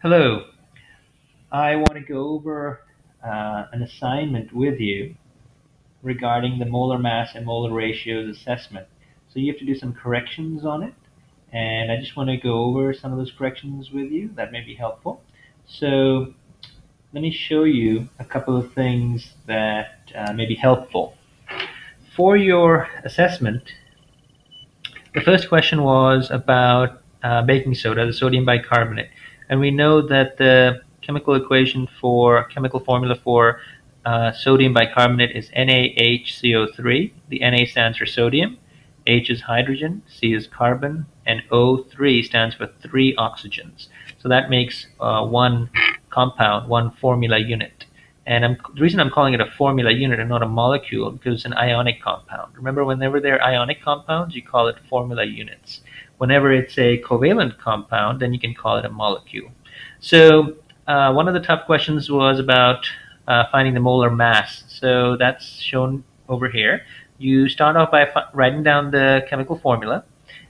Hello, I want to go over an assignment with you regarding the molar mass and molar ratios assessment. So you have to do some corrections on it, and I just want to go over some of those corrections with you. That may be helpful. So let me show you a couple of things that may be helpful. For your assessment, the first question was about baking soda, the sodium bicarbonate. And we know that the chemical formula for sodium bicarbonate is NaHCO3. The Na stands for sodium, H is hydrogen, C is carbon, and O3 stands for three oxygens. So that makes one compound, one formula unit. And the reason I'm calling it a formula unit and not a molecule because it's an ionic compound. Remember, whenever they're ionic compounds, you call it formula units. Whenever it's a covalent compound, then you can call it a molecule. So one of the tough questions was about finding the molar mass. So that's shown over here. You start off by writing down the chemical formula,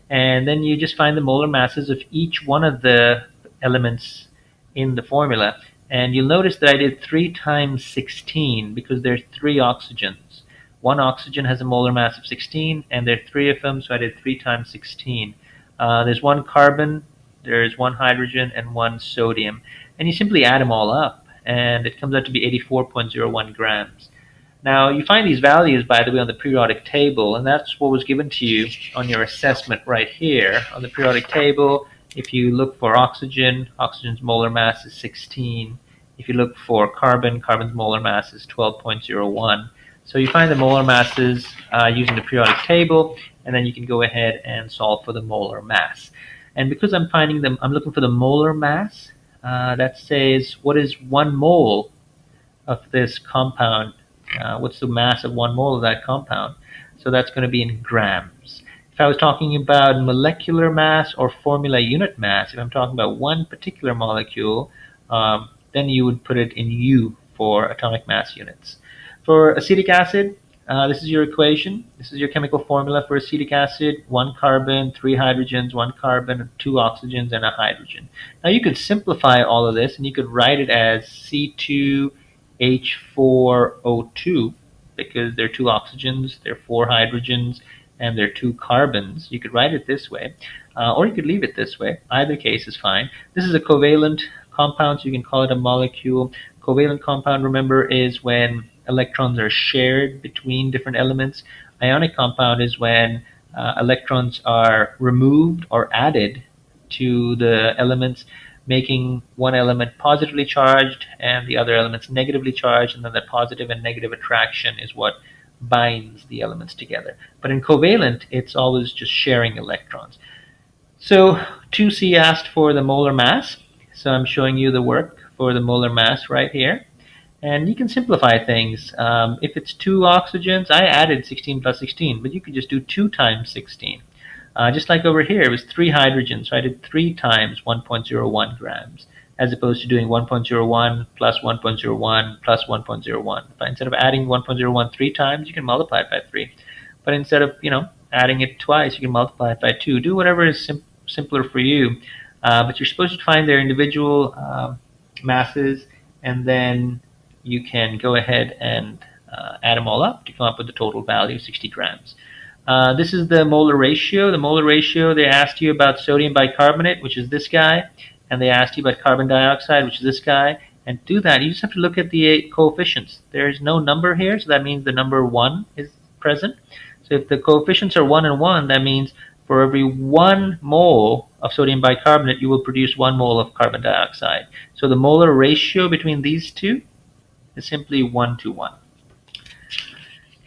and then you just find the molar masses of each one of the elements in the formula. And you'll notice that I did 3 times 16 because there's 3 oxygens. One oxygen has a molar mass of 16, and there are 3 of them, so I did 3 times 16. There's 1 carbon, there's 1 hydrogen, and 1 sodium. And you simply add them all up, and it comes out to be 84.01 grams. Now, you find these values, by the way, on the periodic table, and that's what was given to you on your assessment right here. On the periodic table, if you look for oxygen, oxygen's molar mass is 16. If you look for carbon, carbon's molar mass is 12.01. So you find the molar masses using the periodic table, and then you can go ahead and solve for the molar mass. And because I'm looking for the molar mass, that says what is 1 mole of this compound. What's the mass of 1 mole of that compound? So that's going to be in grams. If I was talking about molecular mass or formula unit mass, if I'm talking about one particular molecule, then you would put it in U for atomic mass units. For acetic acid, this is your equation. This is your chemical formula for acetic acid: 1 carbon, 3 hydrogens, 1 carbon, 2 oxygens, and a hydrogen. Now you could simplify all of this and you could write it as C2H4O2 because there are 2 oxygens, there are 4 hydrogens, and there are 2 carbons. You could write it this way, or you could leave it this way. Either case is fine. This is a covalent compound, so you can call it a molecule. Covalent compound, remember, is when electrons are shared between different elements. Ionic compound is when electrons are removed or added to the elements, making one element positively charged and the other elements negatively charged, and then the positive and negative attraction is what binds the elements together. But in covalent, it's always just sharing electrons. So 2C asked for the molar mass, so I'm showing you the work for the molar mass right here. And you can simplify things. If it's 2 oxygens, I added 16 plus 16, but you could just do 2 times 16. Just like over here, it was 3 hydrogens, so I did 3 times 1.01 grams, as opposed to doing 1.01 plus 1.01 plus 1.01. But instead of adding 1.01 3 times, you can multiply it by 3. But instead of adding it twice, you can multiply it by 2. Do whatever is simpler for you. But you're supposed to find their individual masses, and then you can go ahead and add them all up to come up with the total value, 60 grams. This is the molar ratio. The molar ratio, they asked you about sodium bicarbonate, which is this guy, and they asked you about carbon dioxide, which is this guy. And to do that, you just have to look at the coefficients. There's no number here, so that means the number 1 is present. So if the coefficients are 1 and 1, that means for every 1 mole of sodium bicarbonate, you will produce 1 mole of carbon dioxide. So the molar ratio between these two is simply 1 to 1.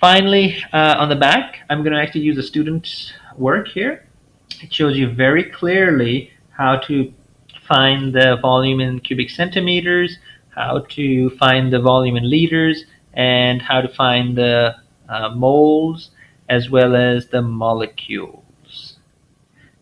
Finally, on the back, I'm going to actually use a student's work here. It shows you very clearly how to find the volume in cubic centimeters, how to find the volume in liters, and how to find the moles as well as the molecules.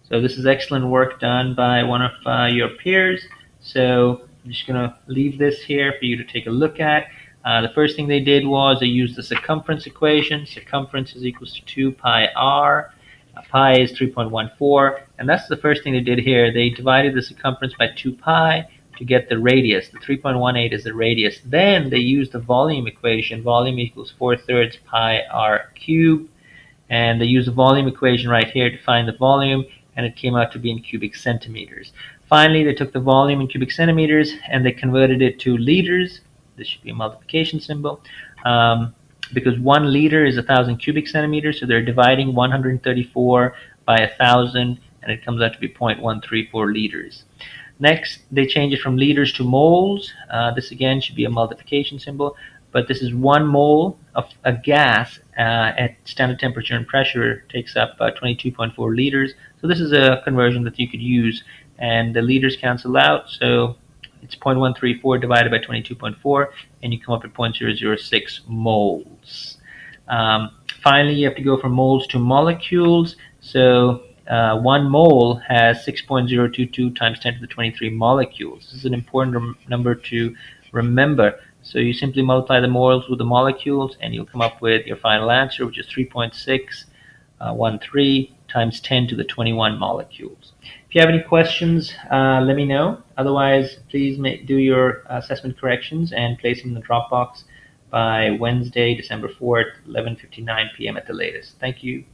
So this is excellent work done by one of your peers. So I'm just going to leave this here for you to take a look at. The first thing they did was they used the circumference equation. Circumference is equals to 2 pi r. Pi is 3.14, and that's the first thing they did here. They divided the circumference by 2 pi to get the radius. The 3.18 is the radius. Then they use the volume equation. Volume equals 4/3 pi r cubed. And they use the volume equation right here to find the volume, and it came out to be in cubic centimeters. Finally, they took the volume in cubic centimeters and they converted it to liters. This should be a multiplication symbol. Because 1 liter is 1,000 cubic centimeters, so they're dividing 134 by 1,000, and it comes out to be 0.134 liters. Next, they change it from liters to moles. This again should be a multiplication symbol, but this is 1 mole of a gas at standard temperature and pressure takes up 22.4 liters. So this is a conversion that you could use, and the liters cancel out, so it's 0.134 divided by 22.4, and you come up with 0.006 moles. Finally, you have to go from moles to molecules. So 1 mole has 6.022 times 10 to the 23 molecules. This is an important number to remember. So you simply multiply the moles with the molecules, and you'll come up with your final answer, which is 3.613 times 10 to the 21 molecules. If you have any questions, let me know. Otherwise, please do your assessment corrections and place them in the Dropbox by Wednesday, December 4th, 11:59 p.m. at the latest. Thank you.